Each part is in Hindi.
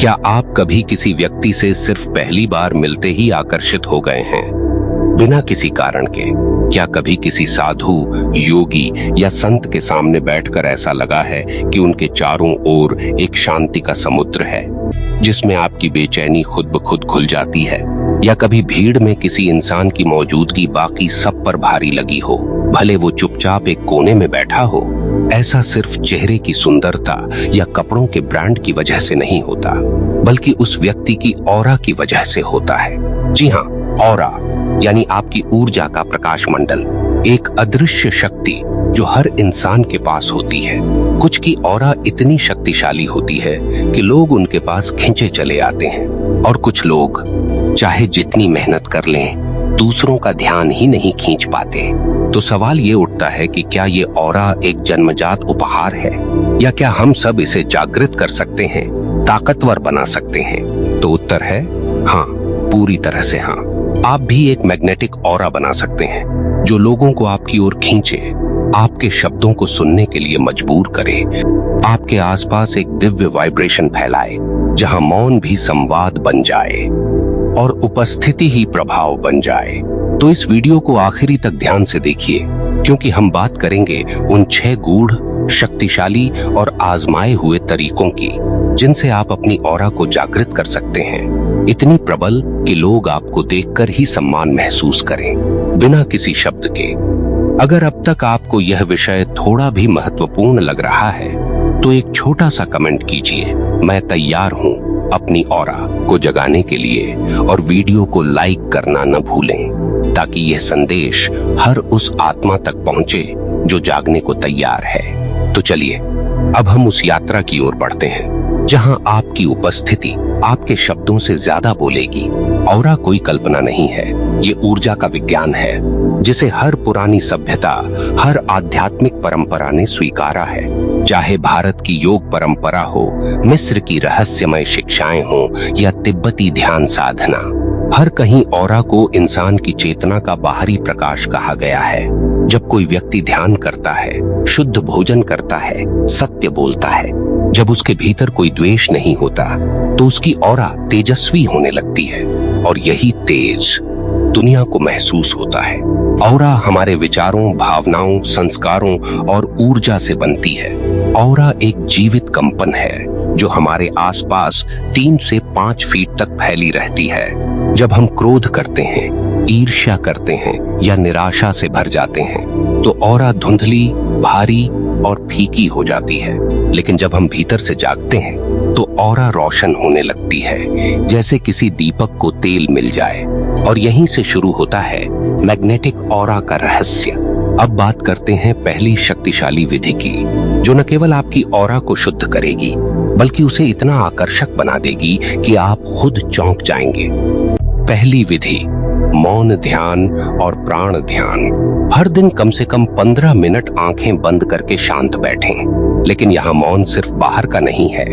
क्या आप कभी किसी व्यक्ति से सिर्फ पहली बार मिलते ही आकर्षित हो गए हैं, बिना किसी कारण के? क्या कभी किसी साधु, योगी या संत के सामने बैठकर ऐसा लगा है कि उनके चारों ओर एक शांति का समुद्र है, जिसमें आपकी बेचैनी खुद ब खुद खुल जाती है? या कभी भीड़ में किसी इंसान की मौजूदगी बाकी सब पर भारी लगी हो, भले वो चुपचाप एक कोने में बैठा हो? ऐसा सिर्फ चेहरे की सुंदरता या कपड़ों के ब्रांड की वजह से नहीं होता, बल्कि उस व्यक्ति की ऑरा की वजह से होता है। जी हाँ, ऑरा यानी आपकी ऊर्जा का प्रकाश मंडल, एक अदृश्य शक्ति जो हर इंसान के पास होती है। कुछ की ऑरा इतनी शक्तिशाली होती है कि लोग उनके पास खींचे चले आते हैं, और कुछ लोग चाहे जितनी मेहनत कर लें, दूसरों का ध्यान ही नहीं खींच पाते। तो सवाल ये उठता है कि क्या ये ऑरा एक जन्मजात उपहार है, या क्या हम सब इसे जागृत कर सकते हैं, ताकतवर बना सकते हैं? तो उत्तर है हाँ, पूरी तरह से हाँ। आप भी एक मैग्नेटिक ऑरा बना सकते हैं, जो लोगों को आपकी ओर खींचे, आपके शब्दों को सुनने के लिए मजबूर करे, आपके आसपास एक दिव्य वाइब्रेशन फैलाए, जहां मौन भी संवाद बन जाए और उपस्थिति ही प्रभाव बन जाए। तो इस वीडियो को आखिरी तक ध्यान से देखिए, क्योंकि हम बात करेंगे उन 6 गूढ़, शक्तिशाली और आजमाए हुए तरीकों की, जिनसे आप अपनी ऑरा को जागृत कर सकते हैं, इतनी प्रबल कि लोग आपको देखकर ही सम्मान महसूस करें, बिना किसी शब्द के। अगर अब तक आपको यह विषय थोड़ा भी महत्वपूर्ण लग रहा है, तो एक छोटा सा कमेंट कीजिए, मैं तैयार हूँ अपनी ऑरा को जगाने के लिए, और वीडियो को लाइक करना न भूलें, ताकि यह संदेश हर उस आत्मा तक पहुंचे जो जागने को तैयार है। तो चलिए अब हम उस यात्रा की ओर बढ़ते हैं, जहां आपकी उपस्थिति आपके शब्दों से ज्यादा बोलेगी। ऑरा कोई कल्पना नहीं है, ये ऊर्जा का विज्ञान है, जिसे हर पुरानी सभ्यता, हर आध्यात्मिक परंपरा ने स्वीकारा है। चाहे भारत की योग परंपरा हो, मिस्र की रहस्यमय शिक्षाएं हो, या तिब्बती ध्यान साधना, हर कहीं ऑरा को इंसान की चेतना का बाहरी प्रकाश कहा गया है। जब कोई व्यक्ति ध्यान करता है, शुद्ध भोजन करता है, सत्य बोलता है, जब उसके भीतर कोई द्वेष नहीं होता, तो उसकी ऑरा तेजस्वी होने लगती है, और यही तेज दुनिया को महसूस होता है। ऑरा हमारे विचारों, भावनाओं, संस्कारों और ऊर्जा से बनती है। ऑरा एक जीवित कंपन है, जो हमारे आसपास 3 से 5 फीट तक फैली रहती है। जब हम क्रोध करते हैं, ईर्ष्या करते हैं या निराशा से भर जाते हैं, तो ऑरा धुंधली, भारी और फीकी हो जाती है। लेकिन जब हम भीतर से जागते हैं, तो ऑरा रोशन होने लगती है, जैसे किसी दीपक को तेल मिल जाए। और यहीं से शुरू होता है मैग्नेटिक ऑरा का रहस्य। अब बात करते हैं पहली शक्तिशाली विधि की, जो न केवल आपकी ऑरा को शुद्ध करेगी, बल्कि उसे इतना आकर्षक बना देगी कि आप खुद चौंक जाएंगे। पहली विधि, मौन ध्यान और प्राण ध्यान। हर दिन कम से कम 15 मिनट आंखें बंद करके शांत बैठें। लेकिन यहाँ मौन सिर्फ बाहर का नहीं है,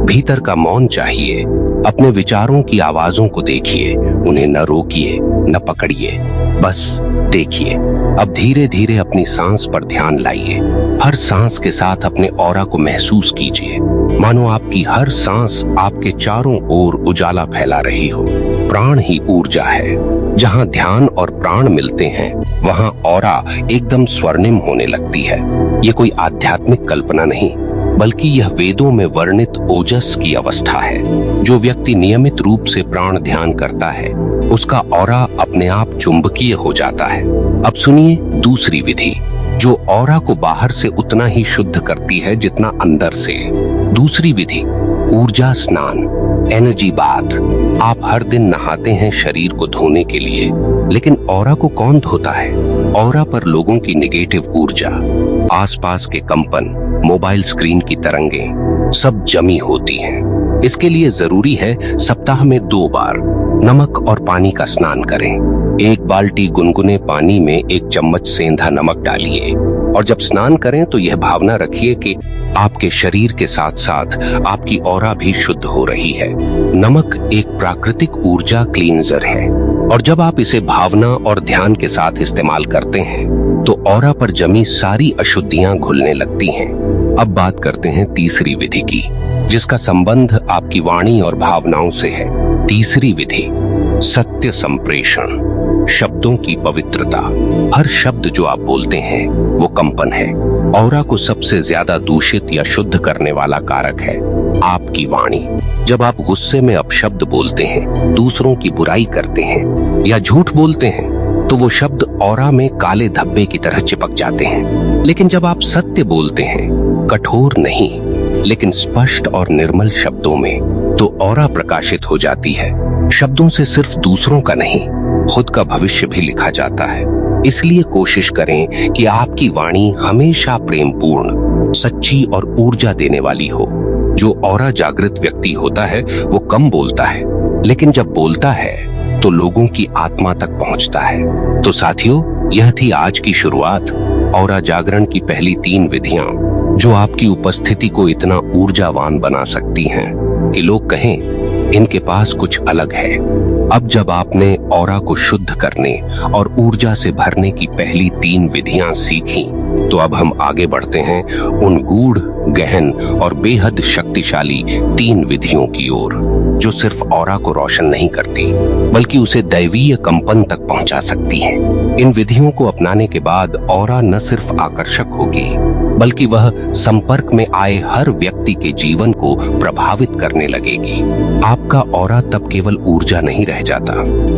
भीतर का मौन चाहिए। अपने विचारों की आवाजों को देखिए, उन्हें न रोकिए, न पकड़िए, बस देखिए। अब धीरे धीरे अपनी सांस पर ध्यान लाइए। हर सांस के साथ अपने ऑरा को महसूस कीजिए, मानो आपकी हर सांस आपके चारों ओर उजाला फैला रही हो। प्राण ही ऊर्जा है। जहाँ ध्यान और प्राण मिलते हैं, वहाँ ऑरा एकदम स्वर्णिम होने लगती है। ये कोई आध्यात्मिक कल्पना नहीं, बल्कि यह वेदों में वर्णित ओजस की अवस्था है। जो व्यक्ति नियमित रूप से प्राण ध्यान करता है, उसका ऑरा अपने आप चुंबकीय हो जाता है। अब सुनिए दूसरी विधि, जो ऑरा को बाहर से उतना ही शुद्ध करती है जितना अंदर से। दूसरी विधि, ऊर्जा स्नान, एनर्जी बाथ। आप हर दिन नहाते हैं शरीर को धोने के लिए, लेकिन ऑरा को कौन धोता है? ऑरा पर लोगों की नेगेटिव ऊर्जा, आसपास के कंपन, मोबाइल स्क्रीन की तरंगें सब जमी होती हैं। इसके लिए जरूरी है सप्ताह में 2 बार नमक और पानी का स्नान करें। 1 बाल्टी गुनगुने पानी में 1 चम्मच सेंधा नमक डालिए, और जब स्नान करें तो यह भावना रखिए कि आपके शरीर के साथ साथ आपकी ऑरा भी शुद्ध हो रही है। नमक एक प्राकृतिक ऊर्जा क्लींजर है, और जब आप इसे भावना और ध्यान के साथ इस्तेमाल करते हैं, तो ऑरा पर जमी सारी अशुद्धियां घुलने लगती हैं। अब बात करते हैं तीसरी विधि की, जिसका संबंध आपकी वाणी और भावनाओं से है। तीसरी विधि सत्य संप्रेषण, शब्दों की पवित्रता। हर शब्द जो आप बोलते हैं वो कंपन है। ऑरा को सबसे ज्यादा दूषित या शुद्ध करने वाला कारक है आपकी वाणी। जब आप गुस्से में अपशब्द बोलते हैं, दूसरों की बुराई करते हैं या झूठ बोलते हैं, तो वो शब्द ऑरा में काले धब्बे की तरह चिपक जाते हैं। लेकिन जब आप सत्य बोलते हैं, कठोर नहीं लेकिन स्पष्ट और निर्मल शब्दों में, तो ऑरा प्रकाशित हो जाती है। शब्दों से सिर्फ दूसरों का नहीं, खुद का भविष्य भी लिखा जाता है। इसलिए कोशिश करें कि आपकी वाणी हमेशा प्रेमपूर्ण, सच्ची और ऊर्जा देने वाली हो। जो ऑरा जागृत व्यक्ति होता है वो कम बोलता है, लेकिन जब बोलता है तो लोगों की आत्मा तक पहुंचता है। तो साथियों, यह थी आज की शुरुआत। ऑरा जागरण की पहली 3 विधियां जो आपकी उपस्थिति को इतना ऊर्जावान बना सकती हैं कि लोग कहें इनके पास कुछ अलग है। अब जब आपने ऑरा को शुद्ध करने और ऊर्जा से भरने की पहली 3 विधियां सीखी, तो अब हम आगे बढ़ते हैं उन गूढ़, गहन और बेहद शक्तिशाली 3 विधियों की ओर, जो सिर्फ ऑरा को रोशन नहीं करती बल्कि उसे दैवीय कंपन तक पहुंचा सकती हैं। इन विधियों को अपनाने के बाद ऑरा न सिर्फ आकर्षक होगी बल्कि वह संपर्क में आए हर व्यक्ति के जीवन को प्रभावित करने लगेगी। आपका ऑरा तब केवल ऊर्जा नहीं रह जाता,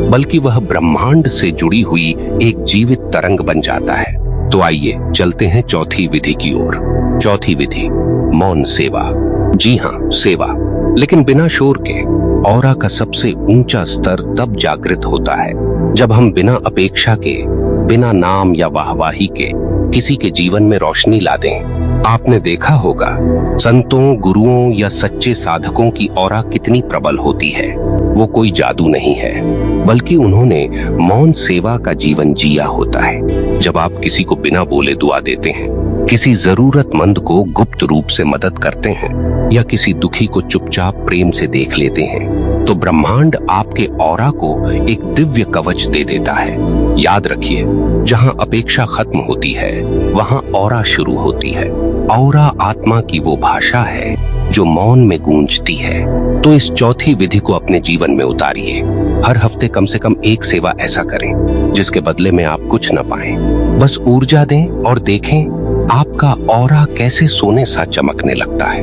बल्कि वह ब्रह्मांड से जुड़ी हुई एक जीवित तरंग बन जाता है। तो आइए चलते हैं चौथी विधि की ओर। चौथी विधि मौन सेवा। जी हाँ, सेवा, लेकिन बिना शोर के। ऑरा का सबसे ऊंचा स्तर तब जागृत होता है जब हम बिना अपेक्षा के, बिना नाम या वाहवाही के किसी के जीवन में रोशनी ला दें। आपने देखा होगा संतों, गुरुओं या सच्चे साधकों की ऑरा कितनी प्रबल होती है। वो कोई जादू नहीं है, बल्कि उन्होंने मौन सेवा का जीवन जिया होता है। जब आप किसी को बिना बोले दुआ देते हैं, किसी जरूरतमंद को गुप्त रूप से मदद करते हैं या किसी दुखी को चुपचाप प्रेम से देख लेते हैं, तो ब्रह्मांड आपके ऑरा को एक दिव्य कवच दे देता है। याद रखिए, जहां अपेक्षा खत्म होती है वहां ऑरा शुरू होती है। ऑरा आत्मा की वो भाषा है जो मौन में गूंजती है। तो इस चौथी विधि को अपने जीवन में उतारिए। हर हफ्ते कम से कम एक सेवा ऐसा करें जिसके बदले में आप कुछ न पाएं। बस ऊर्जा दें और देखें आपका ऑरा कैसे सोने सा चमकने लगता है।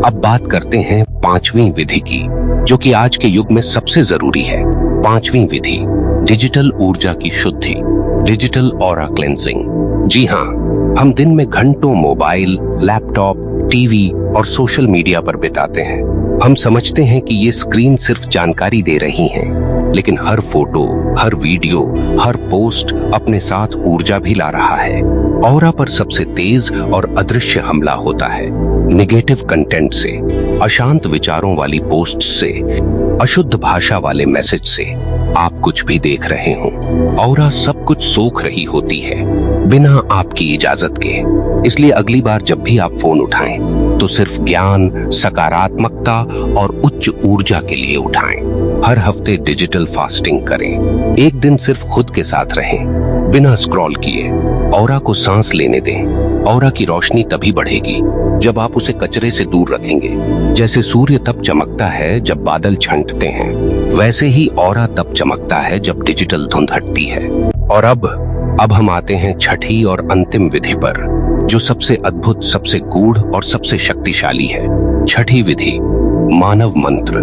अब बात करते हैं 5वीं विधि की, जो कि आज के युग में सबसे जरूरी है। 5वीं विधि डिजिटल ऊर्जा की शुद्धि, डिजिटल ऑरा क्लेंजिंग। जी हाँ, हम दिन में घंटों मोबाइल, लैपटॉप, टीवी और सोशल मीडिया पर बिताते हैं। हम समझते हैं कि ये स्क्रीन सिर्फ जानकारी दे रही हैं, लेकिन हर फोटो, हर वीडियो, हर पोस्ट अपने साथ ऊर्जा भी ला रहा है। ऑरा पर सबसे तेज और अदृश्य हमला होता है नेगेटिव कंटेंट से, अशांत विचारों वाली पोस्ट से, अशुद्ध भाषा वाले मैसेज से। आप कुछ भी देख रहे हो, ऑरा सब कुछ सोख रही होती है बिना आपकी इजाजत के। इसलिए अगली बार जब भी आप फोन उठाएं, तो सिर्फ ज्ञान, सकारात्मकता और उच्च ऊर्जा के लिए उठाएं। हर हफ्ते डिजिटल फास्टिंग करें। एक दिन सिर्फ खुद के साथ रहें, बिना स्क्रॉल किए। ऑरा को सांस लेने दें। ऑरा की रोशनी तभी बढ़ेगी जब आप उसे कचरे से दूर रखेंगे। जैसे सूर्य तब चमकता है जब बादल छंटते हैं, वैसे ही ऑरा तब चमकता है जब डिजिटल धुंध हटती है। और अब हम आते हैं छठी और अंतिम विधि पर, जो सबसे अद्भुत, सबसे गूढ़ और सबसे शक्तिशाली है। छठी विधि मानव मंत्र,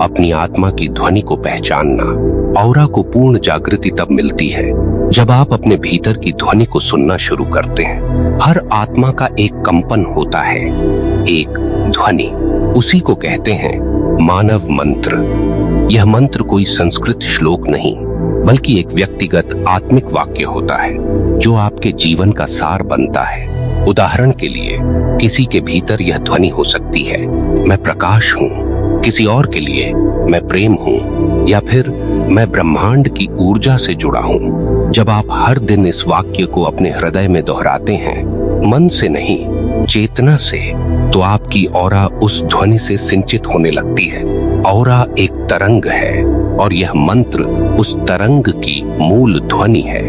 अपनी आत्मा की ध्वनि को पहचानना। ऑरा को पूर्ण जागृति तब मिलती है जब आप अपने भीतर की ध्वनि को सुनना शुरू करते हैं। हर आत्मा का एक कंपन होता है, एक ध्वनि, उसी को कहते हैं मानव मंत्र। यह मंत्र कोई संस्कृत श्लोक नहीं, बल्कि एक व्यक्तिगत आत्मिक वाक्य होता है जो आपके जीवन का सार बनता है। उदाहरण के लिए, किसी के भीतर यह ध्वनि हो सकती है, मैं प्रकाश हूँ। किसी और के लिए, मैं प्रेम हूँ, या फिर मैं ब्रह्मांड की ऊर्जा से जुड़ा हूँ। जब आप हर दिन इस वाक्य को अपने हृदय में दोहराते हैं, मन से नहीं, चेतना से, तो आपकी ऑरा उस ध्वनि से सिंचित होने लगती है। ऑरा एक तरंग है और यह मंत्र उस तरंग की मूल ध्वनि है।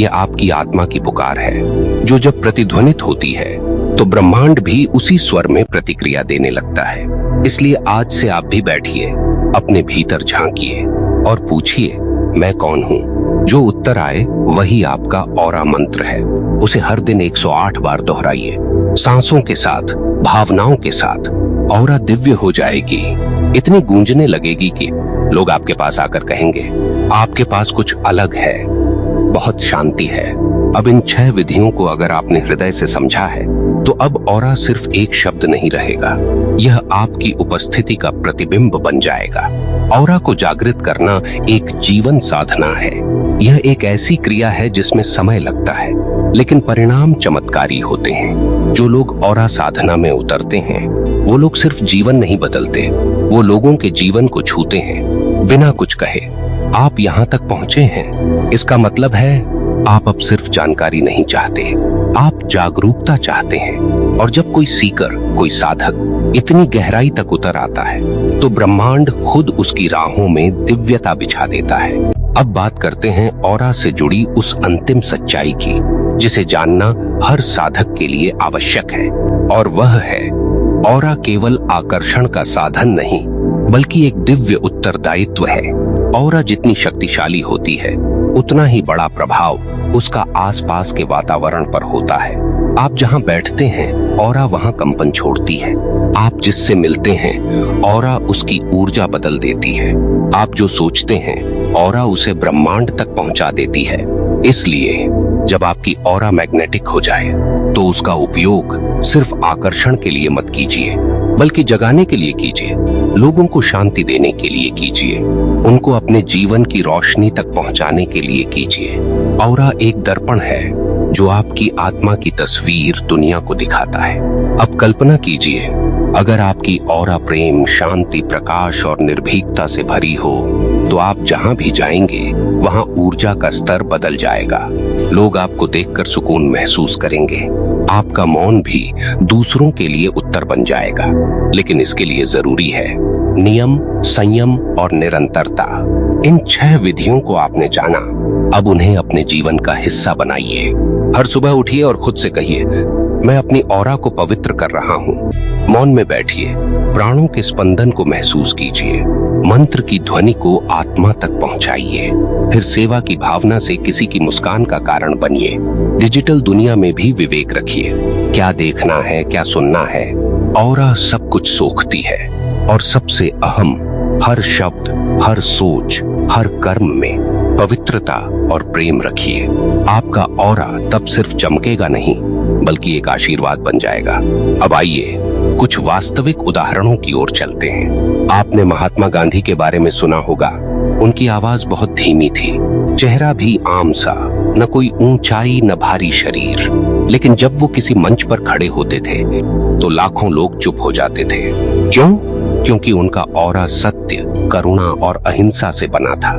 यह आपकी आत्मा की पुकार है, जो जब प्रतिध्वनित होती है तो ब्रह्मांड भी उसी स्वर में प्रतिक्रिया देने लगता है। इसलिए आज से आप भी बैठिए, अपने भीतर झांकिए और पूछिए, मैं कौन हूँ? जो उत्तर आए वही आपका ऑरा मंत्र है। उसे हर दिन 108 बार दोहराइए, सांसों के साथ, भावनाओं के साथ। ऑरा दिव्य हो जाएगी, इतनी गूंजने लगेगी कि लोग आपके पास आकर कहेंगे, आपके पास कुछ अलग है, बहुत शांति है। अब इन 6 विधियों को अगर आपने हृदय से समझा है तो अब ऑरा सिर्फ एक शब्द नहीं रहेगा, यह आपकी उपस्थिति का प्रतिबिंब बन जाएगा। ऑरा को जागृत करना एक जीवन साधना है। यह एक ऐसी क्रिया है जिसमें समय लगता है, लेकिन परिणाम चमत्कारी होते हैं। जो लोग ऑरा साधना में उतरते हैं वो लोग सिर्फ जीवन नहीं बदलते, वो लोगों के जीवन को छूते हैं बिना कुछ कहे। आप यहाँ तक पहुँचे हैं, इसका मतलब है आप अब सिर्फ जानकारी नहीं चाहते, आप जागरूकता चाहते हैं। और जब कोई सीकर, कोई साधक इतनी गहराई तक उतर आता है तो ब्रह्मांड खुद उसकी राहों में दिव्यता बिछा देता है। अब बात करते हैं ऑरा से जुड़ी उस अंतिम सच्चाई की जिसे जानना हर साधक के लिए आवश्यक है, और वह है ऑरा केवल आकर्षण का साधन नहीं बल्कि एक दिव्य उत्तरदायित्व है। ऑरा जितनी शक्तिशाली होती है उतना ही बड़ा प्रभाव उसका आसपास के वातावरण पर होता है। आप जहां बैठते हैं ऑरा वहां कंपन छोड़ती है, आप जिससे मिलते हैं ऑरा उसकी ऊर्जा बदल देती है, आप जो सोचते हैं ऑरा उसे ब्रह्मांड तक पहुंचा देती है। इसलिए जब आपकी ऑरा मैग्नेटिक हो जाए तो उसका उपयोग सिर्फ आकर्षण के लिए मत कीजिए बल्कि जगाने के लिए कीजिए, लोगों को शांति देने के लिए कीजिए, उनको अपने जीवन की रोशनी तक पहुंचाने के लिए कीजिए। ऑरा एक दर्पण है जो आपकी आत्मा की तस्वीर दुनिया को दिखाता है। अब कल्पना कीजिए, अगर आपकी ऑरा प्रेम, शांति, प्रकाश और निर्भीकता से भरी हो तो आप जहां भी जाएंगे वहां ऊर्जा का स्तर बदल जाएगा। लोग आपको देखकर सुकून महसूस करेंगे, आपका मौन भी दूसरों के लिए उत्तर बन जाएगा। लेकिन इसके लिए जरूरी है नियम, संयम और निरंतरता। इन 6 विधियों को आपने जाना, अब उन्हें अपने जीवन का हिस्सा बनाइए। हर सुबह उठिए और खुद से कहिए, मैं अपनी ऑरा को पवित्र कर रहा हूँ। मौन में बैठिए, प्राणों के स्पंदन को महसूस कीजिए, मंत्र की ध्वनि को आत्मा तक पहुंचाइए। फिर सेवा की भावना से किसी की मुस्कान का कारण बनिए। डिजिटल दुनिया में भी विवेक रखिए, क्या देखना है, क्या सुनना है। ऑरा सब कुछ सोखती है, और सबसे अहम, हर शब्द, हर सोच, हर कर्म में पवित्रता और प्रेम रखिए। आपका ऑरा तब सिर्फ चमकेगा नहीं बल्कि एक आशीर्वाद बन जाएगा। अब आइए कुछ वास्तविक उदाहरणों की ओर चलते हैं। आपने महात्मा गांधी के बारे में सुना होगा। उनकी आवाज बहुत धीमी थी, चेहरा भी आम सा, न कोई ऊंचाई न भारी शरीर। लेकिन जब वो किसी मंच पर खड़े होते थे तो लाखों लोग चुप हो जाते थे। क्यों? क्योंकि उनका ऑरा सत्य, करुणा और अहिंसा से बना था।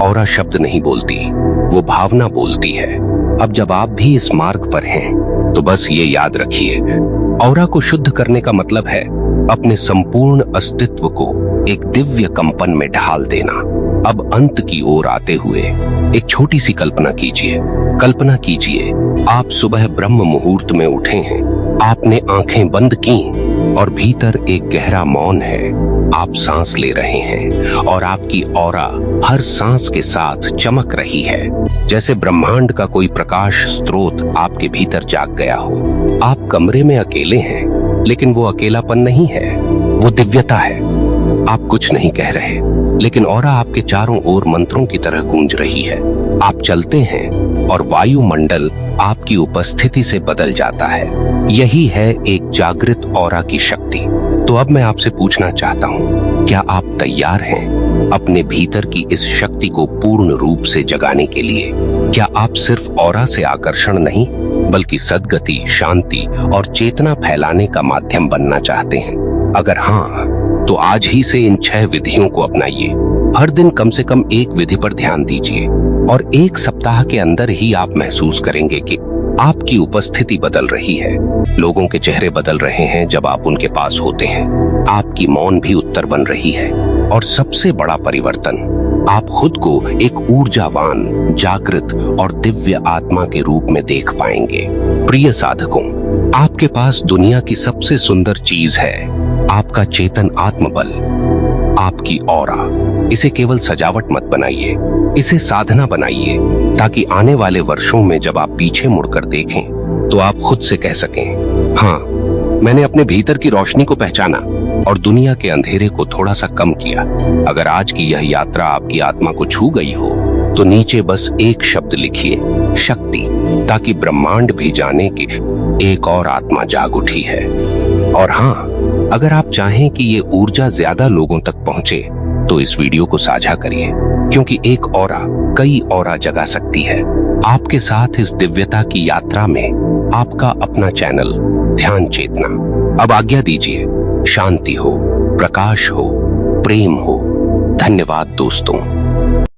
ऑरा शब्द नहीं बोलती, वो भावना बोलती है। अब जब आप भी इस मार्ग पर हैं तो बस ये याद रखिए, ऑरा को शुद्ध करने का मतलब है अपने संपूर्ण अस्तित्व को एक दिव्य कंपन में ढाल देना। अब अंत की ओर आते हुए एक छोटी सी कल्पना कीजिए। कल्पना कीजिए आप सुबह ब्रह्म मुहूर्त में उठे हैं, आपने आंखें बंद की और भीतर एक गहरा मौन है। आप सांस ले रहे हैं और आपकी ऑरा हर सांस के साथ चमक रही है, जैसे ब्रह्मांड का कोई प्रकाश स्रोत आपके भीतर जाग गया हो। आप कमरे में अकेले हैं, लेकिन वो अकेलापन नहीं है, वो दिव्यता है। आप कुछ नहीं कह रहे, लेकिन ऑरा आपके चारों ओर मंत्रों की तरह गूंज रही है। आप चलते हैं और वायुमंडल आपकी उपस्थिति से बदल जाता है। यही है एक जागृत ऑरा की शक्ति। तो अब मैं आपसे पूछना चाहता हूँ, क्या आप तैयार हैं अपने भीतर की इस शक्ति को पूर्ण रूप से जगाने के लिए? क्या आप सिर्फ ऑरा से आकर्षण नहीं बल्कि सद्गति, शांति और चेतना फैलाने का माध्यम बनना चाहते हैं? अगर हाँ, तो आज ही से इन 6 विधियों को अपनाइए। हर दिन कम से कम एक विधि पर ध्यान दीजिए और एक सप्ताह के अंदर ही आप महसूस करेंगे कि आपकी उपस्थिति बदल रही है। लोगों के चेहरे बदल रहे हैं जब आप उनके पास होते हैं। आपकी मौन भी उत्तर बन रही है। और सबसे बड़ा परिवर्तन, आप खुद को एक ऊर्जावान, जागृत और दिव्य आत्मा के रूप में देख पाएंगे। प्रिय साधकों, आपके पास दुनिया की सबसे सुंदर चीज है, आपका चेतन आत्मबल, आपकी ऑरा। इसे केवल सजावट मत बनाइए, इसे साधना बनाइए, ताकि आने वाले वर्षों में जब आप पीछे मुड़कर देखें तो आप खुद से कह सकें, हाँ, मैंने अपने भीतर की रोशनी को पहचाना और दुनिया के अंधेरे को थोड़ा सा कम किया। अगर आज की यह यात्रा आपकी आत्मा को छू गई हो तो नीचे बस एक शब्द लिखिए, शक्ति, ताकि ब्रह्मांड भी जाने कि एक और आत्मा जाग उठी है। और हाँ, अगर आप चाहें कि ये ऊर्जा ज्यादा लोगों तक पहुंचे तो इस वीडियो को साझा करिए, क्योंकि एक ऑरा कई ऑरा जगा सकती है। आपके साथ इस दिव्यता की यात्रा में आपका अपना चैनल ध्यान चेतना। अब आज्ञा दीजिए, शांति हो, प्रकाश हो, प्रेम हो। धन्यवाद दोस्तों।